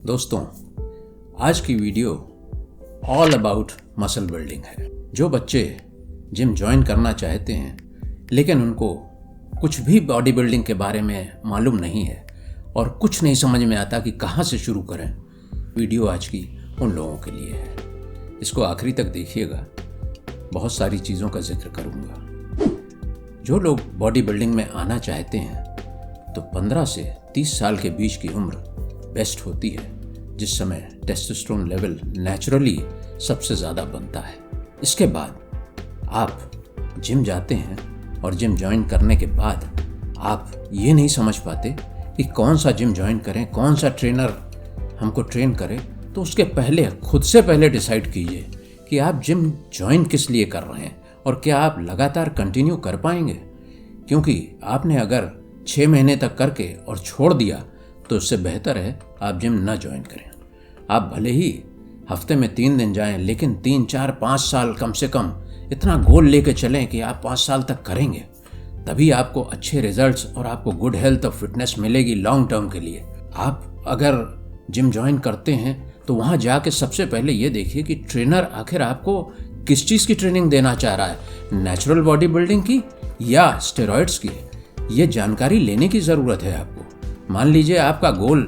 दोस्तों, आज की video all about muscle building है। जो बच्चे जिम ज्वाइन करना चाहते हैं लेकिन उनको कुछ भी बॉडी बिल्डिंग के बारे में मालूम नहीं है और कुछ नहीं समझ में आता कि कहाँ से शुरू करें, वीडियो आज की उन लोगों के लिए है। इसको आखिरी तक देखिएगा, बहुत सारी चीज़ों का जिक्र करूँगा। जो लोग बॉडी बिल्डिंग में आना चाहते हैं तो 15 से 30 साल के बीच की उम्र बेस्ट होती है, जिस समय टेस्टोस्टेरोन लेवल नेचुरली सबसे ज़्यादा बनता है। इसके बाद आप जिम जाते हैं और जिम ज्वाइन करने के बाद आप ये नहीं समझ पाते कि कौन सा जिम ज्वाइन करें, कौन सा ट्रेनर हमको ट्रेन करे। तो उसके पहले खुद से पहले डिसाइड कीजिए कि आप जिम ज्वाइन किस लिए कर रहे हैं और क्या आप लगातार कंटिन्यू कर पाएंगे। क्योंकि आपने अगर 6 महीने तक करके और छोड़ दिया तो उससे बेहतर है आप जिम न ज्वाइन करें। आप भले ही हफ्ते में 3 दिन जाएं, लेकिन 3, 4, 5 साल कम से कम इतना गोल लेके चलें कि आप 5 साल तक करेंगे, तभी आपको अच्छे रिजल्ट्स और आपको गुड हेल्थ और फिटनेस मिलेगी लॉन्ग टर्म के लिए। आप अगर जिम ज्वाइन करते हैं तो वहाँ जाके सबसे पहले ये देखिए कि ट्रेनर आखिर आपको किस चीज़ की ट्रेनिंग देना चाह रहा है, नेचुरल बॉडी बिल्डिंग की या स्टेरॉइड्स की। ये जानकारी लेने की ज़रूरत है आपको। मान लीजिए आपका गोल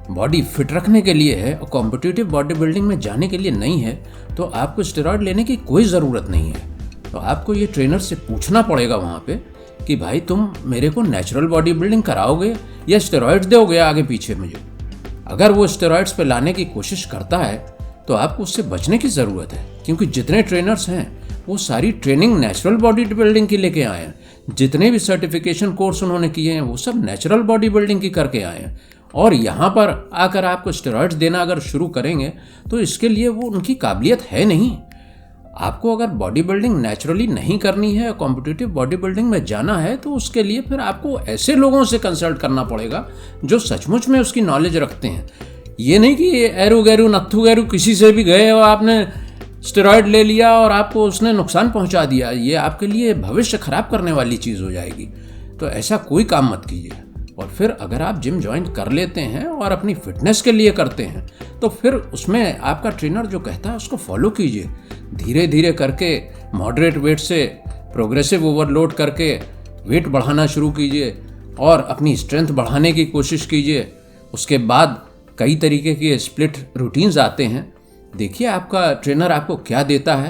बॉडी फिट रखने के लिए है और कॉम्पिटिटिव बॉडी बिल्डिंग में जाने के लिए नहीं है, तो आपको स्टेरॉइड लेने की कोई ज़रूरत नहीं है। तो आपको ये ट्रेनर से पूछना पड़ेगा वहाँ पे कि भाई तुम मेरे को नेचुरल बॉडी बिल्डिंग कराओगे या स्टेरॉइड्स दोगे आगे पीछे मुझे। अगर वो स्टेरॉइड्स पे लाने की कोशिश करता है तो आपको उससे बचने की ज़रूरत है, क्योंकि जितने ट्रेनर्स हैं वो सारी ट्रेनिंग नेचुरल बॉडी बिल्डिंग की लेके आए हैं। जितने भी सर्टिफिकेशन कोर्स उन्होंने किए हैं वो सब नेचुरल बॉडी बिल्डिंग की करके आए हैं। और यहाँ पर आकर आपको स्टेरॉइड्स देना अगर शुरू करेंगे तो इसके लिए वो उनकी काबिलियत है नहीं। आपको अगर बॉडी बिल्डिंग नेचुरली नहीं करनी है, कॉम्पिटिटिव बॉडी बिल्डिंग में जाना है, तो उसके लिए फिर आपको ऐसे लोगों से कंसल्ट करना पड़ेगा जो सचमुच में उसकी नॉलेज रखते हैं। ये नहीं कि एरू गैरू नत्थू गैरू किसी से भी गए और आपने स्टेरॉइड ले लिया और आपको उसने नुकसान पहुंचा दिया। ये आपके लिए भविष्य खराब करने वाली चीज़ हो जाएगी। तो ऐसा कोई काम मत कीजिए। और फिर अगर आप जिम ज्वाइन कर लेते हैं और अपनी फिटनेस के लिए करते हैं तो फिर उसमें आपका ट्रेनर जो कहता है उसको फॉलो कीजिए। धीरे धीरे करके मॉडरेट वेट से प्रोग्रेसिव ओवरलोड करके वेट बढ़ाना शुरू कीजिए और अपनी स्ट्रेंथ बढ़ाने की कोशिश कीजिए। उसके बाद कई तरीके के स्प्लिट रूटीन्स आते हैं। देखिए आपका ट्रेनर आपको क्या देता है।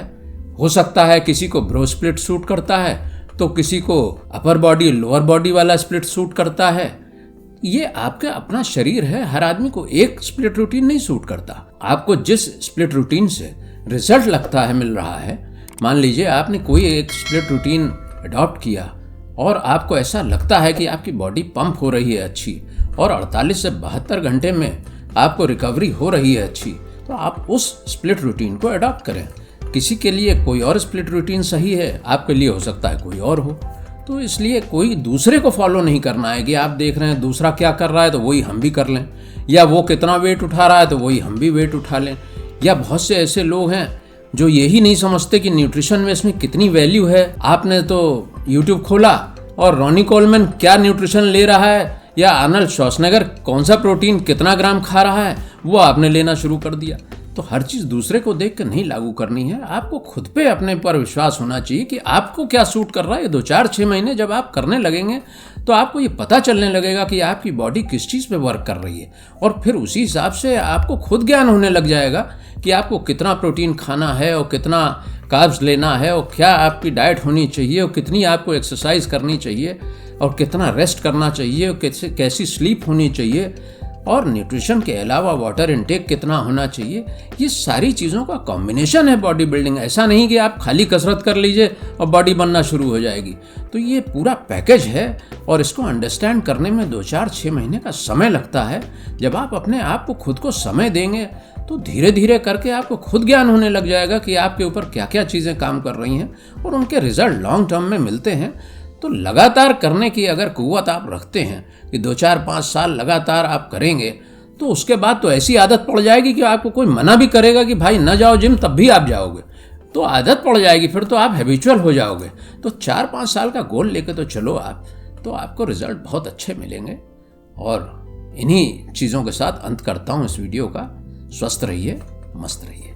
हो सकता है किसी को ब्रो स्प्लिट सूट करता है तो किसी को अपर बॉडी लोअर बॉडी वाला स्प्लिट सूट करता है। ये आपका अपना शरीर है, हर आदमी को एक स्प्लिट रूटीन नहीं सूट करता। आपको जिस स्प्लिट रूटीन से रिजल्ट लगता है, मिल रहा है, मान लीजिए आपने कोई एक स्प्लिट रूटीन अडॉप्ट किया और आपको ऐसा लगता है कि आपकी बॉडी पंप हो रही है अच्छी और 48 से 72 घंटे में आपको रिकवरी हो रही है अच्छी, तो आप उस स्प्लिट रूटीन को अडॉप्ट करें। किसी के लिए कोई और स्प्लिट रूटीन सही है, आपके लिए हो सकता है कोई और हो। तो इसलिए कोई दूसरे को फॉलो नहीं करना है कि आप देख रहे हैं दूसरा क्या कर रहा है तो वही हम भी कर लें, या वो कितना वेट उठा रहा है तो वही हम भी वेट उठा लें। या बहुत से ऐसे लोग हैं जो यही नहीं समझते कि न्यूट्रिशन में इसमें कितनी वैल्यू है। आपने तो यूट्यूब खोला और रॉनी कोलमैन क्या न्यूट्रिशन ले रहा है या आर्नल्ड श्वार्ज़नेगर कौन सा प्रोटीन कितना ग्राम खा रहा है वो आपने लेना शुरू कर दिया। तो हर चीज़ दूसरे को देख कर नहीं लागू करनी है। आपको खुद पे अपने पर विश्वास होना चाहिए कि आपको क्या सूट कर रहा है। 2, 4, 6 महीने जब आप करने लगेंगे तो आपको ये पता चलने लगेगा कि आपकी बॉडी किस चीज़ पे वर्क कर रही है और फिर उसी हिसाब से आपको खुद ज्ञान होने लग जाएगा कि आपको कितना प्रोटीन खाना है और कितना कार्ब्स लेना है और क्या आपकी डाइट होनी चाहिए और कितनी आपको एक्सरसाइज करनी चाहिए और कितना रेस्ट करना चाहिए और कैसी स्लीप होनी चाहिए और न्यूट्रिशन के अलावा वाटर इनटेक कितना होना चाहिए। ये सारी चीज़ों का कॉम्बिनेशन है बॉडी बिल्डिंग। ऐसा नहीं कि आप खाली कसरत कर लीजिए और बॉडी बनना शुरू हो जाएगी। तो ये पूरा पैकेज है और इसको अंडरस्टैंड करने में 2, 4, 6 महीने का समय लगता है। जब आप अपने आप को खुद को समय देंगे तो धीरे धीरे करके आपको खुद ज्ञान होने लग जाएगा कि आपके ऊपर क्या क्या चीज़ें काम कर रही हैं और उनके रिजल्ट लॉन्ग टर्म में मिलते हैं। तो लगातार करने की अगर कुव्वत आप रखते हैं कि 2, 4, 5 साल लगातार आप करेंगे तो उसके बाद तो ऐसी आदत पड़ जाएगी कि आपको कोई मना भी करेगा कि भाई न जाओ जिम तब भी आप जाओगे, तो आदत पड़ जाएगी। फिर तो आप हैबिचुअल हो जाओगे। तो 4-5 साल का गोल लेके तो चलो आप, तो आपको रिजल्ट बहुत अच्छे मिलेंगे और इन्हीं चीज़ों के साथ अंत करता हूँ इस वीडियो का। स्वस्थ रहिए, मस्त रहिए।